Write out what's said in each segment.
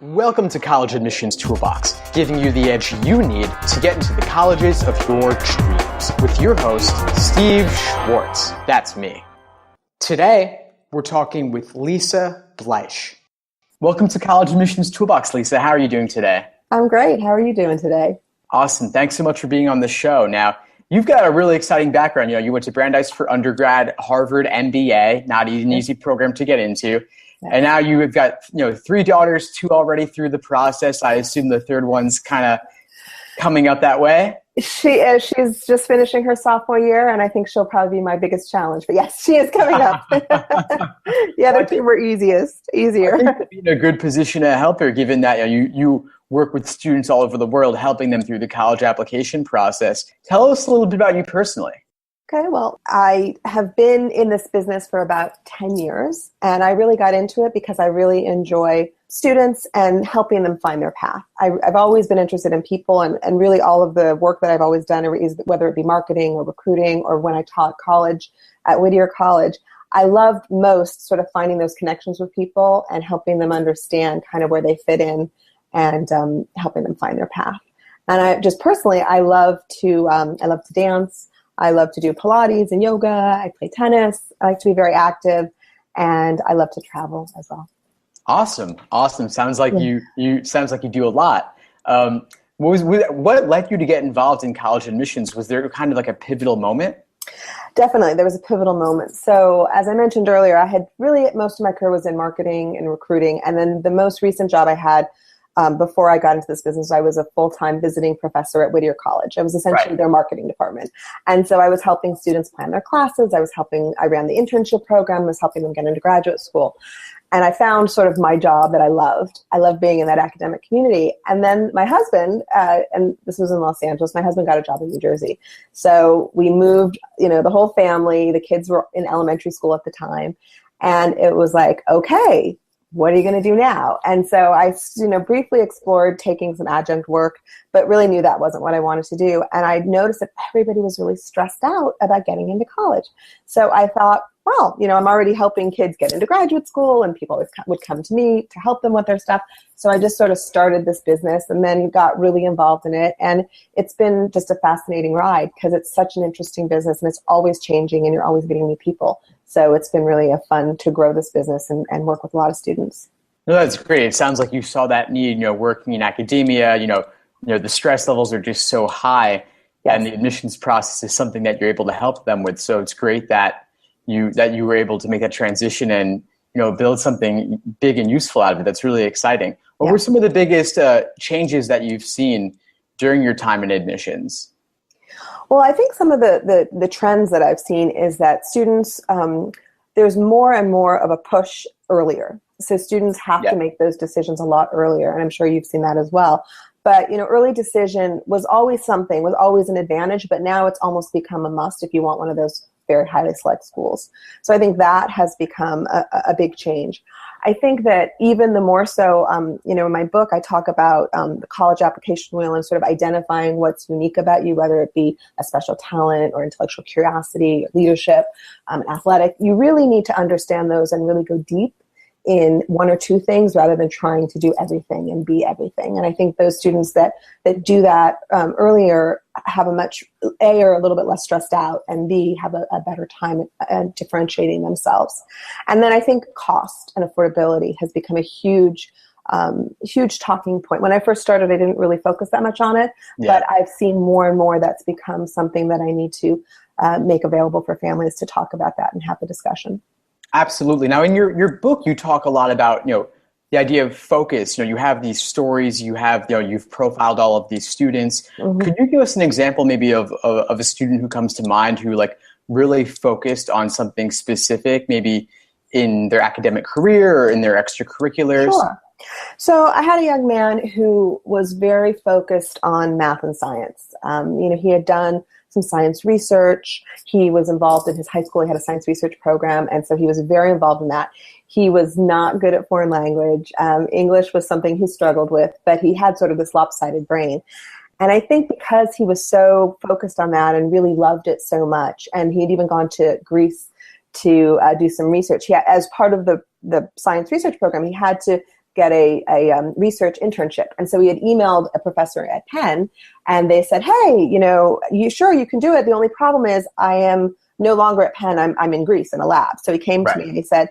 Welcome to College Admissions Toolbox, giving you the edge you need to get into the colleges of your dreams, with your host, Steve Schwartz. That's me. Today, we're talking with Lisa Bleich. Welcome to College Admissions Toolbox, Lisa. How are you doing today? I'm great. How are you doing today? Awesome. Thanks so much for being on the show. Now, you've got a really exciting background. You went to Brandeis for undergrad, Harvard MBA, not an easy program to get into. And now you've got, 3 daughters, 2 already through the process. I assume the third one's kind of coming up that way. She is. She's just finishing her sophomore year, and I think she'll probably be my biggest challenge. But yes, she is coming up. The other 2 were easier. I think you're in a good position to help her, given that you work with students all over the world, helping them through the college application process. Tell us a little bit about you personally. Okay, well, I have been in this business for about 10 years, and I really got into it because I really enjoy students and helping them find their path. I've always been interested in people, and really all of the work that I've always done, is whether it be marketing or recruiting or when I taught college at Whittier College, I loved most sort of finding those connections with people and helping them understand kind of where they fit in and helping them find their path. And I just personally, I love to dance. I love to do Pilates and yoga. I play tennis. I like to be very active, and I love to travel as well. Awesome. Sounds like you do a lot. What led you to get involved in college admissions? Was there kind of like a pivotal moment? Definitely, there was a pivotal moment. So as I mentioned earlier, I had really most of my career was in marketing and recruiting, and then the most recent job I had before I got into this business, I was a full-time visiting professor at Whittier College. I was essentially their marketing department. And so I was helping students plan their classes. I ran the internship program, was helping them get into graduate school. And I found sort of my job that I loved. I loved being in that academic community. And then my husband, and this was in Los Angeles, my husband got a job in New Jersey. So we moved, the whole family, the kids were in elementary school at the time. And it was like, okay, what are you going to do now? And so I, briefly explored taking some adjunct work, but really knew that wasn't what I wanted to do. And I noticed that everybody was really stressed out about getting into college. So I thought, well, I'm already helping kids get into graduate school, and people would come to me to help them with their stuff. So I just sort of started this business and then got really involved in it. And it's been just a fascinating ride because it's such an interesting business, and it's always changing, and you're always meeting new people. So it's been really fun to grow this business and work with a lot of students. No, that's great. It sounds like you saw that need, working in academia, the stress levels are just so high, and the admissions process is something that you're able to help them with. So it's great that you were able to make that transition and, build something big and useful out of it. That's really exciting. What were some of the biggest changes that you've seen during your time in admissions? Well, I think some of the trends that I've seen is that students, there's more and more of a push earlier. So students have to make those decisions a lot earlier, and I'm sure you've seen that as well. But, early decision was always an advantage, but now it's almost become a must if you want one of those very highly select schools. So I think that has become a big change. I think that even the more so, in my book, I talk about the college application wheel and sort of identifying what's unique about you, whether it be a special talent or intellectual curiosity, leadership, athletic. You really need to understand those and really go deep in 1 or 2 things rather than trying to do everything and be everything. And I think those students that do that earlier have are a little bit less stressed out, and B, have a better time at differentiating themselves. And then I think cost and affordability has become a huge talking point. When I first started, I didn't really focus that much on it, but I've seen more and more that's become something that I need to make available for families to talk about that and have the discussion. Absolutely. Now, in your book, you talk a lot about, the idea of focus. You have these stories, you've profiled all of these students. Mm-hmm. Could you give us an example maybe of a student who comes to mind who really focused on something specific, maybe in their academic career or in their extracurriculars? Sure. So I had a young man who was very focused on math and science. He had done some science research. He was involved in his high school. He had a science research program, and so he was very involved in that. He was not good at foreign language. English was something he struggled with, but he had sort of this lopsided brain. And I think because he was so focused on that and really loved it so much, and he'd even gone to Greece to do some research. As part of the science research program, he had to get a research internship. And so he had emailed a professor at Penn, and they said, hey, you can do it. The only problem is I am no longer at Penn. I'm in Greece in a lab. So he came to me and he said,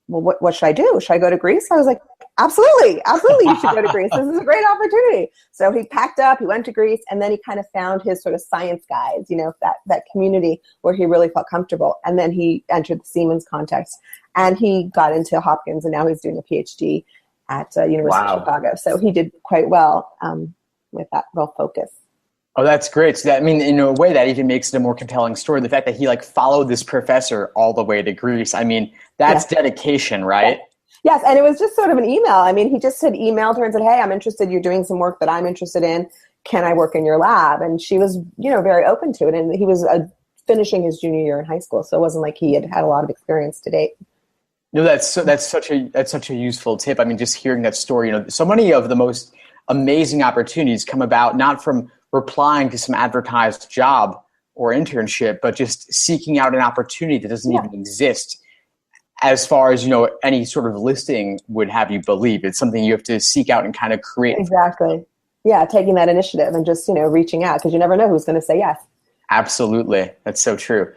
well, what should I do? Should I go to Greece? I was like, absolutely, you should go to Greece. This is a great opportunity. So he packed up, he went to Greece, and then he kind of found his sort of science guys, that community where he really felt comfortable. And then he entered the Siemens context, and he got into Hopkins, and now he's doing a PhD at University of Chicago. So he did quite well with that real focus. Oh, that's great. So that, in a way, that even makes it a more compelling story. The fact that he followed this professor all the way to Greece. That's dedication, right? Yes, and it was just sort of an email. He just had emailed her and said, hey, I'm interested. You're doing some work that I'm interested in. Can I work in your lab? And she was, very open to it. And he was finishing his junior year in high school, so it wasn't like he had had a lot of experience to date. No, that's such a useful tip. Just hearing that story. So many of the most amazing opportunities come about not from replying to some advertised job or internship, but just seeking out an opportunity that doesn't even exist. As far as, any sort of listing would have you believe. It's something you have to seek out and kind of create. Exactly. Yeah, taking that initiative and just, reaching out, because you never know who's going to say yes. Absolutely. That's so true.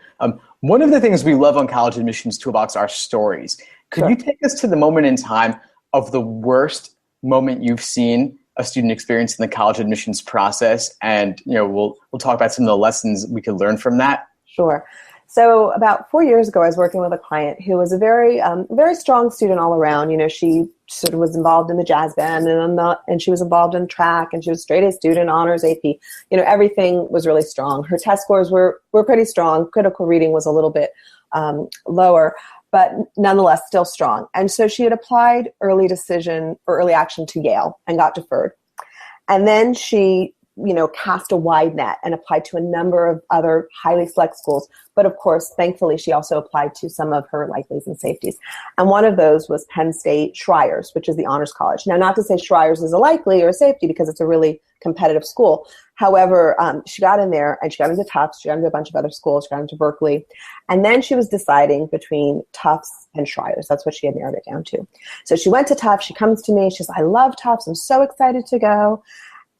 One of the things we love on College Admissions Toolbox are stories. Could you take us to the moment in time of the worst moment you've seen a student experience in the college admissions process? And, we'll talk about some of the lessons we could learn from that. Sure. So about 4 years ago, I was working with a client who was a very, very strong student all around. She sort of was involved in the jazz band and she was involved in track, and she was a straight A student, honors, AP. Everything was really strong. Her test scores were pretty strong. Critical reading was a little bit lower, but nonetheless still strong. And so she had applied early action to Yale and got deferred. And then she cast a wide net and applied to a number of other highly select schools. But of course, thankfully, she also applied to some of her likelies and safeties. And one of those was Penn State Schreier's, which is the honors college. Now, not to say Schreier's is a likely or a safety, because it's a really competitive school. However, she got in there and she got into Tufts. She got into a bunch of other schools. She got into Berkeley. And then she was deciding between Tufts and Schreier's. That's what she had narrowed it down to. So she went to Tufts. She comes to me. She says, I love Tufts. I'm so excited to go.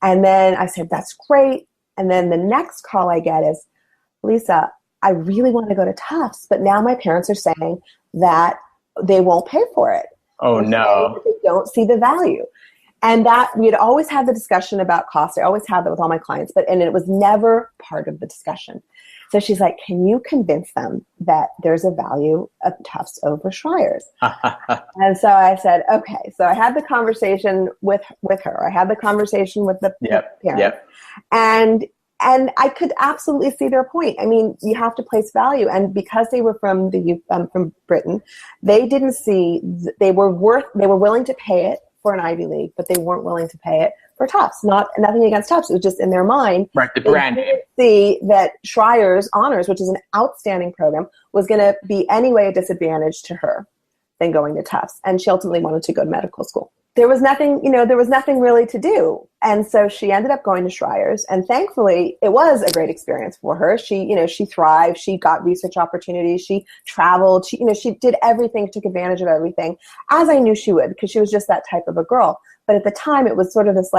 And then I said, that's great. And then the next call I get is, Lisa, I really want to go to Tufts, but now my parents are saying that they won't pay for it. Oh, no. They don't see the value. And that we had always had the discussion about cost. I always had that with all my clients, and it was never part of the discussion. So she's like, can you convince them that there's a value of Tufts over Schreier's? And so I said, okay. So I had the conversation with her. I had the conversation with the parents. And I could absolutely see their point. You have to place value. And because they were from from Britain, they didn't see, they were willing to pay it for an Ivy League, but they weren't willing to pay it for Tufts. Nothing against Tufts. It was just in their mind. Right, the brand name. See that Schreier's honors, which is an outstanding program, was going to be anyway a disadvantage to her than going to Tufts. And she ultimately wanted to go to medical school. There was nothing really to do. And so she ended up going to Schreier's, and thankfully it was a great experience for her. She thrived. She got research opportunities. She traveled. She did everything, took advantage of everything, as I knew she would, because she was just that type of a girl. But at the time it was sort of this,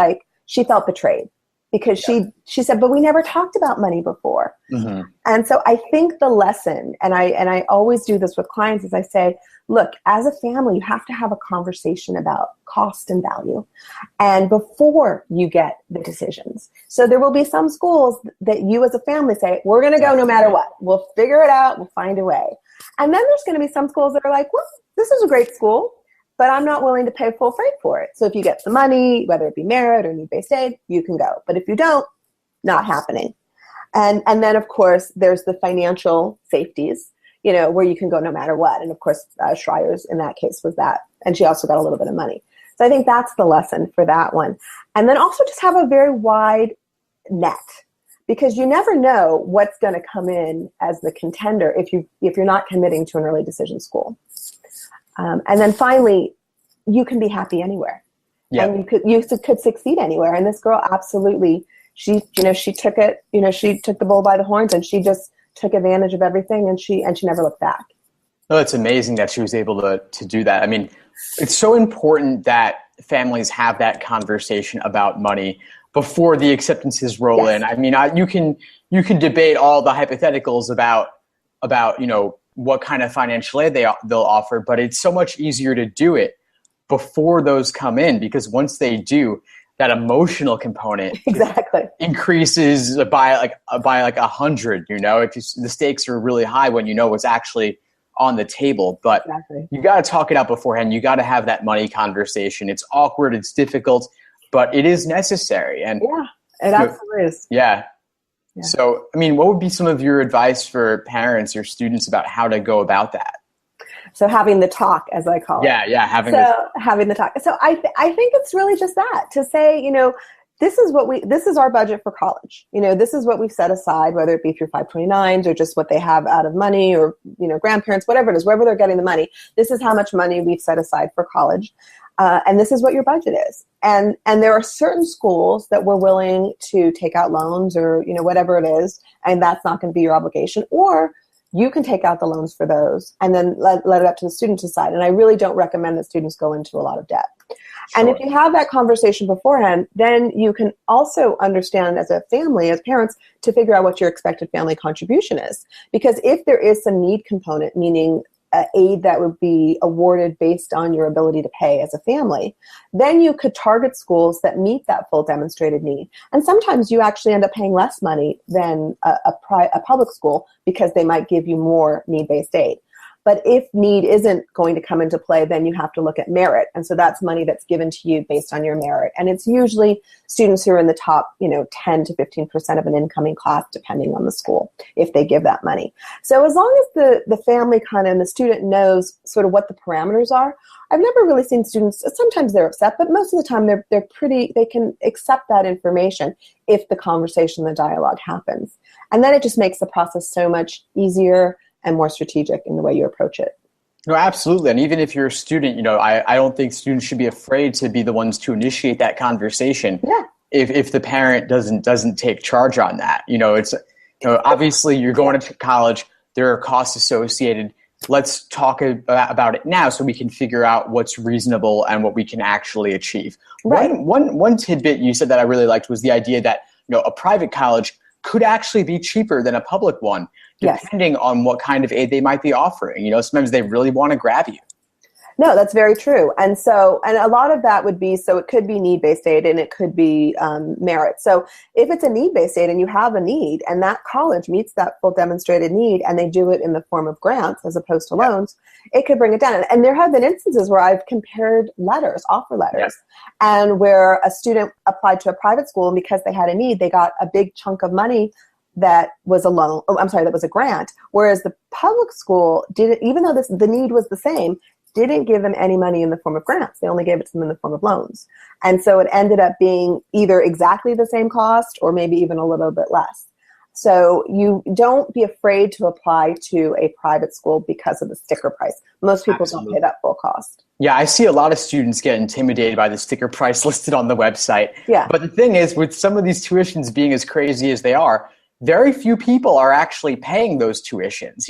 she felt betrayed, because she said, but we never talked about money before. Mm-hmm. And so I think the lesson, and I always do this with clients, is I say, look, as a family, you have to have a conversation about cost and value, and before you get the decisions. So there will be some schools that you as a family say, we're going to go no matter what. We'll figure it out. We'll find a way. And then there's going to be some schools that are like, well, this is a great school, but I'm not willing to pay full freight for it. So if you get the money, whether it be merit or need-based aid, you can go. But if you don't, not happening. And then, of course, there's the financial safeties, where you can go no matter what. And of course, Schreier's in that case was that. And she also got a little bit of money. So I think that's the lesson for that one. And then also just have a very wide net, because you never know what's going to come in as the contender if you're not committing to an early decision school. And then finally, you can be happy anywhere. Yeah. And you could succeed anywhere. And this girl absolutely, she took it, she took the bull by the horns, and she just took advantage of everything, and she never looked back. Oh, it's amazing that she was able to do that. It's so important that families have that conversation about money before the acceptances roll in. I mean, you can debate all the hypotheticals about what kind of financial aid they'll offer, but it's so much easier to do it before those come in, because once they do, that emotional component increases by like 100. If the stakes are really high when you know what's actually on the table. But you got to talk it out beforehand. You got to have that money conversation. It's awkward, it's difficult, but it is necessary. And it absolutely is. Yeah. So, I mean, what would be some of your advice for parents or students about how to go about that? So having the talk, as I call it. Having the talk. So I think it's really just that, to say, this is our budget for college. This is what we've set aside, whether it be through 529s or just what they have out of money, or, grandparents, whatever it is, wherever they're getting the money. This is how much money we've set aside for college. And this is what your budget is. And there are certain schools that we're willing to take out loans, or, whatever it is, and that's not going to be your obligation. Or you can take out the loans for those and then let it up to the student to decide. And I really don't recommend that students go into a lot of debt. Sure. And if you have that conversation beforehand, then you can also understand as a family, as parents, to figure out what your expected family contribution is. Because if there is some need component, meaning aid that would be awarded based on your ability to pay as a family, then you could target schools that meet that full demonstrated need. And sometimes you actually end up paying less money than a public school, because they might give you more need-based aid. But if need isn't going to come into play, then you have to look at merit. And so that's money that's given to you based on your merit. And it's usually students who are in the top, 10 to 15% of an incoming class, depending on the school, if they give that money. So as long as the family and the student knows sort of what the parameters are, I've never really seen students, sometimes they're upset, but most of the time they can accept that information if the conversation, the dialogue happens. And then it just makes the process so much easier and more strategic in the way you approach it. No, absolutely. And even if you're a student, I don't think students should be afraid to be the ones to initiate that conversation. Yeah. If the parent doesn't take charge on that, it's obviously you're going to college, there are costs associated. Let's talk about it now so we can figure out what's reasonable and what we can actually achieve. Right. One tidbit you said that I really liked was the idea that a private college could actually be cheaper than a public one, depending on what kind of aid they might be offering. Sometimes they really want to grab you. No, that's very true. And a lot of that would be, so it could be need-based aid and it could be merit. So if it's a need-based aid and you have a need and that college meets that full demonstrated need and they do it in the form of grants as opposed to loans, it could bring it down. And there have been instances where I've compared offer letters, and where a student applied to a private school, and because they had a need, they got a big chunk of money that was a loan. That was a grant. Whereas the public school didn't, even though the need was the same, didn't give them any money in the form of grants. They only gave it to them in the form of loans. And so it ended up being either exactly the same cost or maybe even a little bit less. So you don't be afraid to apply to a private school because of the sticker price. Most people don't pay that full cost. Yeah, I see a lot of students get intimidated by the sticker price listed on the website. Yeah. But the thing is, with some of these tuitions being as crazy as they are, very few people are actually paying those tuitions.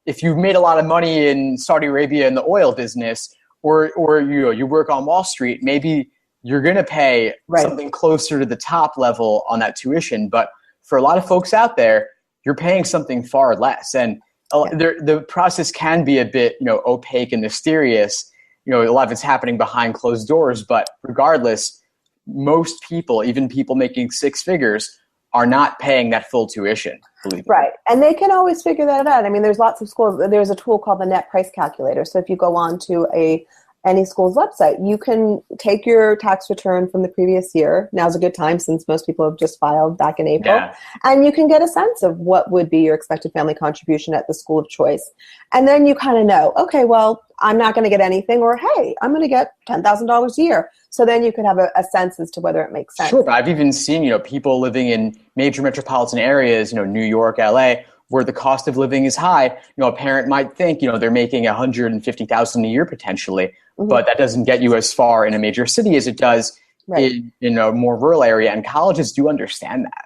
If you've made a lot of money in Saudi Arabia in the oil business, or you work on Wall Street, maybe you're going to pay something closer to the top level on that tuition. But for a lot of folks out there, you're paying something far less. And the process can be a bit, opaque and mysterious. A lot of it's happening behind closed doors. But regardless, most people, even people making six figures, are not paying that full tuition. Right. And they can always figure that out. I mean, there's lots of schools. There's a tool called the net price calculator. So if you go on to any school's website, you can take your tax return from the previous year. Now's a good time since most people have just filed back in April. Yeah. And you can get a sense of what would be your expected family contribution at the school of choice. And then you kind of know, okay, well, I'm not going to get anything, or hey, I'm going to get $10,000 a year. So then you could have a sense as to whether it makes sense. Sure, but I've even seen, people living in major metropolitan areas, New York, LA, where the cost of living is high. A parent might think, they're making $150,000 a year potentially, but that doesn't get you as far in a major city as it does in a more rural area. And colleges do understand that.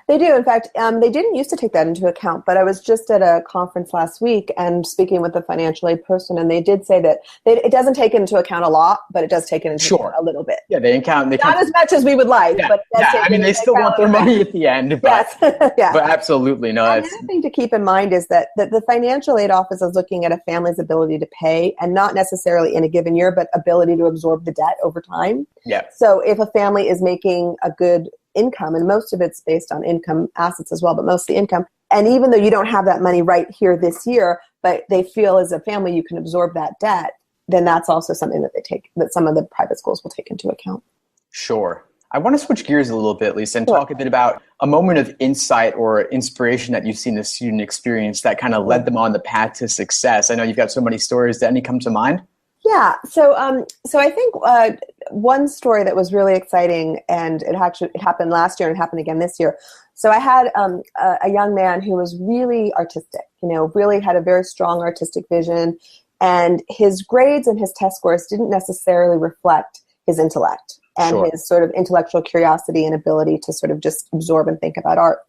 They do. In fact, they didn't used to take that into account, but I was just at a conference last week and speaking with a financial aid person, and they did say that it doesn't take it into account a lot, but it does take it into account a little bit. Yeah, they count. Not as much as we would like, but it does take I mean, they still want their money at the end. But, yes, yeah. But absolutely, no. And the other thing to keep in mind is that the financial aid office is looking at a family's ability to pay, and not necessarily in a given year, but ability to absorb the debt over time. Yeah. So if a family is making a good income, and most of it's based on income assets as well, but mostly income. And even though you don't have that money right here this year, but they feel as a family you can absorb that debt, then that's also something that some of the private schools will take into account. Sure. I want to switch gears a little bit, Lisa, and talk a bit about a moment of insight or inspiration that you've seen the student experience that kind of led them on the path to success. I know you've got so many stories. Did any come to mind? Yeah. So I think one story that was really exciting, and it happened last year and it happened again this year. So I had a young man who was really artistic, really had a very strong artistic vision, and his grades and his test scores didn't necessarily reflect his intellect and his sort of intellectual curiosity and ability to sort of just absorb and think about art.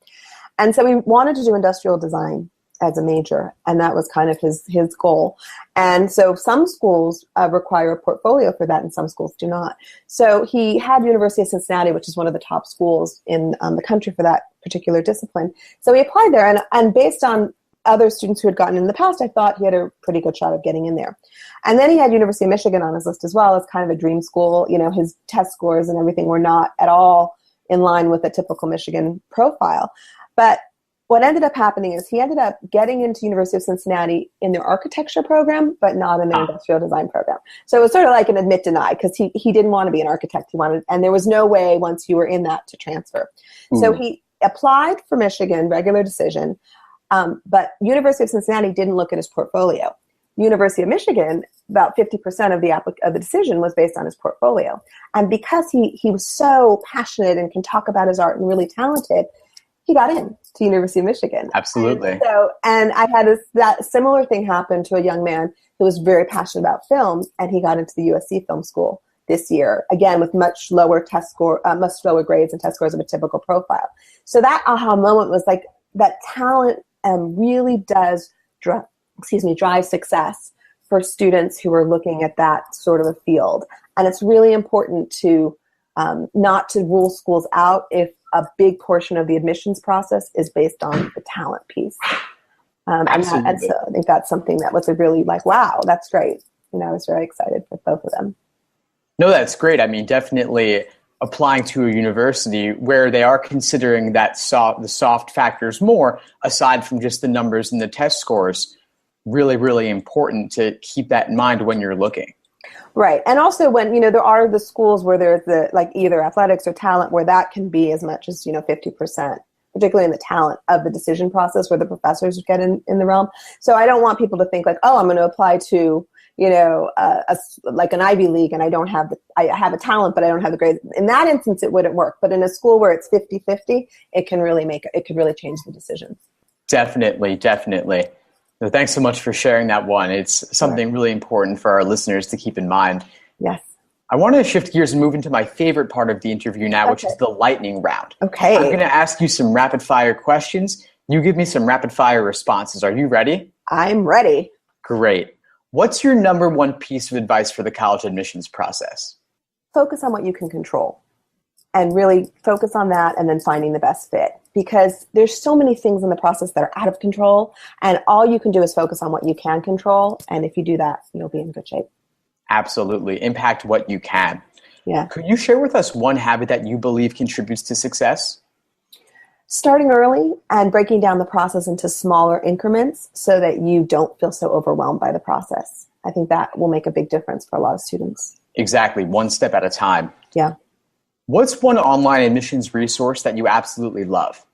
And so we wanted to do industrial design as a major, and that was kind of his goal. And so some schools require a portfolio for that, and some schools do not. So he had University of Cincinnati, which is one of the top schools in the country for that particular discipline. So he applied there, and based on other students who had gotten in the past, I thought he had a pretty good shot of getting in there. And then he had University of Michigan on his list as well as kind of a dream school. His test scores and everything were not at all in line with a typical Michigan profile. But what ended up happening is he ended up getting into University of Cincinnati in their architecture program, but not in their industrial design program. So it was sort of like an admit deny, because he didn't want to be an architect. And there was no way once you were in that to transfer. So he applied for Michigan, regular decision, but University of Cincinnati didn't look at his portfolio. University of Michigan, about 50% of the decision was based on his portfolio. And because he was so passionate and can talk about his art and really talented, he got in to University of Michigan. Absolutely. And I had that similar thing happen to a young man who was very passionate about film, and he got into the USC Film School this year, again with much lower grades and test scores of a typical profile. So that aha moment was like that talent really does drive success for students who are looking at that sort of a field. And it's really important to not to rule schools out if a big portion of the admissions process is based on the talent piece. And so I think that's something that was a really wow, that's great. I was very excited for both of them. No, that's great. I mean, definitely applying to a university where they are considering the soft factors more, aside from just the numbers and the test scores, really, really important to keep that in mind when you're looking. Right. And also when, there are the schools where there's either athletics or talent where that can be as much as, 50%, particularly in the talent of the decision process where the professors get in the realm. So I don't want people to think I'm going to apply to, an Ivy League and I have a talent, but I don't have the grades. In that instance, it wouldn't work. But in a school where it's 50-50, it can really change the decision. Definitely. So thanks so much for sharing that one. It's something really important for our listeners to keep in mind. Yes. I want to shift gears and move into my favorite part of the interview now, which is the lightning round. Okay. I'm going to ask you some rapid fire questions. You give me some rapid fire responses. Are you ready? I'm ready. Great. What's your number one piece of advice for the college admissions process? Focus on what you can control. And really focus on that and then finding the best fit. Because there's so many things in the process that are out of control, and all you can do is focus on what you can control. And if you do that, you'll be in good shape. Absolutely. Impact what you can. Yeah. Could you share with us one habit that you believe contributes to success? Starting early and breaking down the process into smaller increments so that you don't feel so overwhelmed by the process. I think that will make a big difference for a lot of students. Exactly. One step at a time. Yeah. What's one online admissions resource that you absolutely love?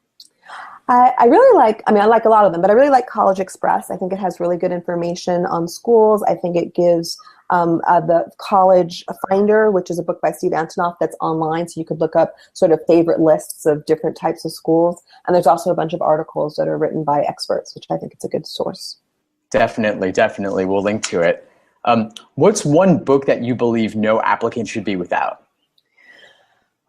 I really like a lot of them, but I really like College Express. I think it has really good information on schools. I think it gives the College Finder, which is a book by Steve Antonoff that's online, so you could look up sort of favorite lists of different types of schools. And there's also a bunch of articles that are written by experts, which I think it's a good source. Definitely. We'll link to it. What's one book that you believe no applicant should be without?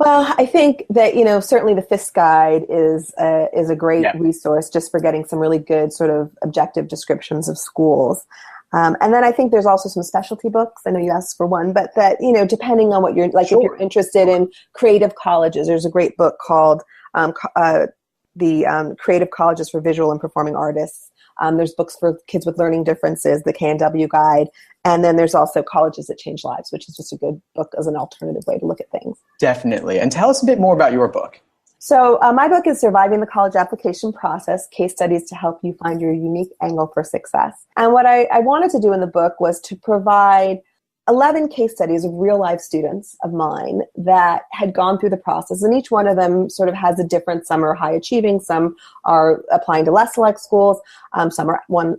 Well, I think that, certainly the FISC guide is a great resource just for getting some really good sort of objective descriptions of schools. And then I think there's also some specialty books. I know you asked for one, but that, depending on what you're like, if you're interested in creative colleges, there's a great book called the Creative Colleges for Visual and Performing Artists. There's books for kids with learning differences, the KNW guide. And then there's also Colleges That Change Lives, which is just a good book as an alternative way to look at things. Definitely. And tell us a bit more about your book. So my book is Surviving the College Application Process, Case Studies to Help You Find Your Unique Angle for Success. And what I wanted to do in the book was to provide 11 case studies of real-life students of mine that had gone through the process. And each one of them sort of has a different, some are high achieving, some are applying to less select schools, some are, one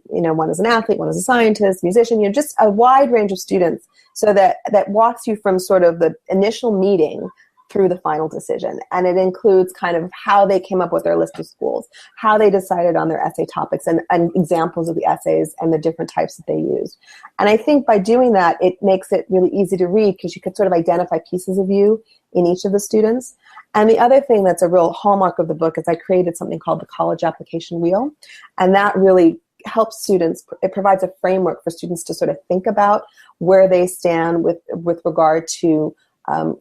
is an athlete, one is a scientist, musician, just a wide range of students. So that walks you from sort of the initial meeting through the final decision. And it includes kind of how they came up with their list of schools, how they decided on their essay topics, and examples of the essays and the different types that they used. And I think by doing that, it makes it really easy to read because you could sort of identify pieces of you in each of the students. And the other thing that's a real hallmark of the book is I created something called the College Application Wheel. And that really helps students, it provides a framework for students to sort of think about where they stand with regard to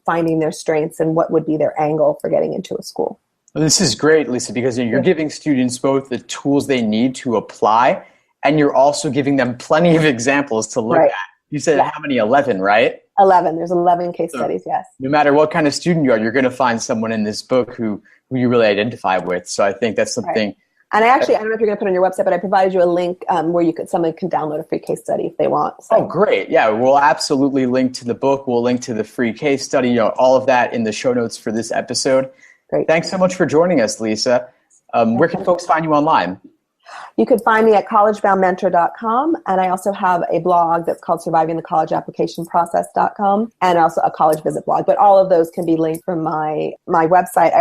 finding their strengths and what would be their angle for getting into a school. Well, this is great, Lisa, because you're giving students both the tools they need to apply, and you're also giving them plenty of examples to look at. You said how many? 11, right? 11. There's 11 case studies, yes. No matter what kind of student you are, you're going to find someone in this book who you really identify with. So I think that's something. Right. And I don't know if you're going to put it on your website, but I provided you a link where someone can download a free case study if they want. So. Oh, great. Yeah, we'll absolutely link to the book. We'll link to the free case study, all of that in the show notes for this episode. Great. Thanks so much for joining us, Lisa. Where can folks find you online? You could find me at collegeboundmentor.com, and I also have a blog that's called survivingthecollegeapplicationprocess.com, and also a college visit blog. But all of those can be linked from my website.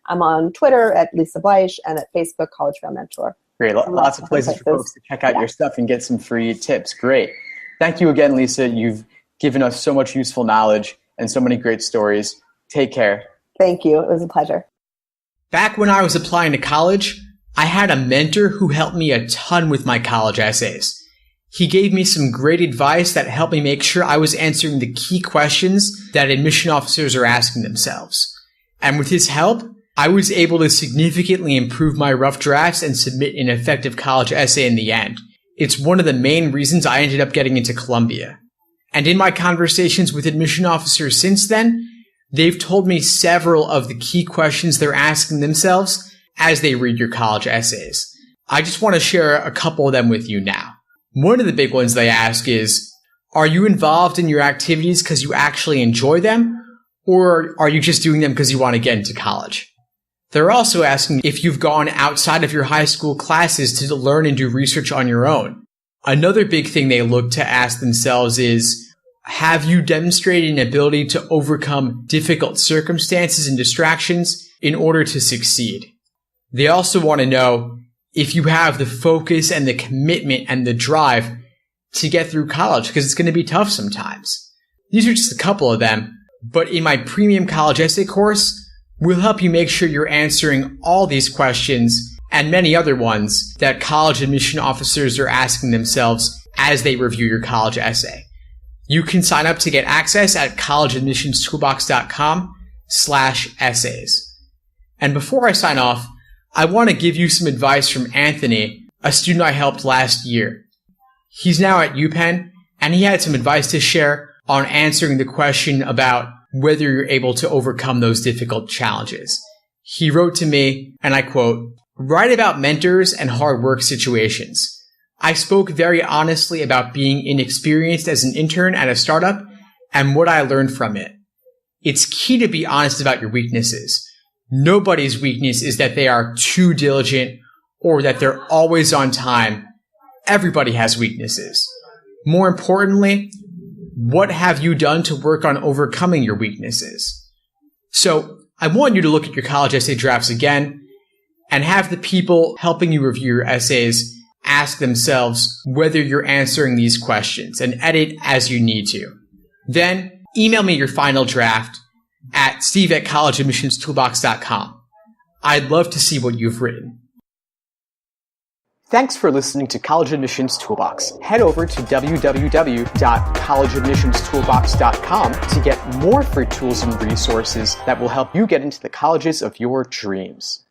I'm on Twitter at Lisa Bleich and at Facebook, College Bound Mentor. Great. Lots of places for folks to check out your stuff and get some free tips. Great. Thank you again, Lisa. You've given us so much useful knowledge and so many great stories. Take care. Thank you. It was a pleasure. Back when I was applying to college, I had a mentor who helped me a ton with my college essays. He gave me some great advice that helped me make sure I was answering the key questions that admission officers are asking themselves. And with his help, I was able to significantly improve my rough drafts and submit an effective college essay in the end. It's one of the main reasons I ended up getting into Columbia. And in my conversations with admission officers since then, they've told me several of the key questions they're asking themselves as they read your college essays. I just want to share a couple of them with you now. One of the big ones they ask is, are you involved in your activities because you actually enjoy them, or are you just doing them because you want to get into college? They're also asking if you've gone outside of your high school classes to learn and do research on your own. Another big thing they look to ask themselves is, have you demonstrated an ability to overcome difficult circumstances and distractions in order to succeed? They also want to know if you have the focus and the commitment and the drive to get through college, because it's going to be tough sometimes. These are just a couple of them, but in my premium college essay course, we'll help you make sure you're answering all these questions and many other ones that college admission officers are asking themselves as they review your college essay. You can sign up to get access at collegeadmissionstoolbox.com/essays. And before I sign off, I want to give you some advice from Anthony, a student I helped last year. He's now at UPenn, and he had some advice to share on answering the question about whether you're able to overcome those difficult challenges. He wrote to me, and I quote, "Write about mentors and hard work situations. I spoke very honestly about being inexperienced as an intern at a startup and what I learned from it. It's key to be honest about your weaknesses. Nobody's weakness is that they are too diligent or that they're always on time. Everybody has weaknesses. More importantly, what have you done to work on overcoming your weaknesses?" So I want you to look at your college essay drafts again and have the people helping you review your essays ask themselves whether you're answering these questions and edit as you need to. Then email me your final draft, at steve@collegeadmissionstoolbox.com. I'd love to see what you've written. Thanks for listening to College Admissions Toolbox. Head over to www.collegeadmissionstoolbox.com to get more free tools and resources that will help you get into the colleges of your dreams.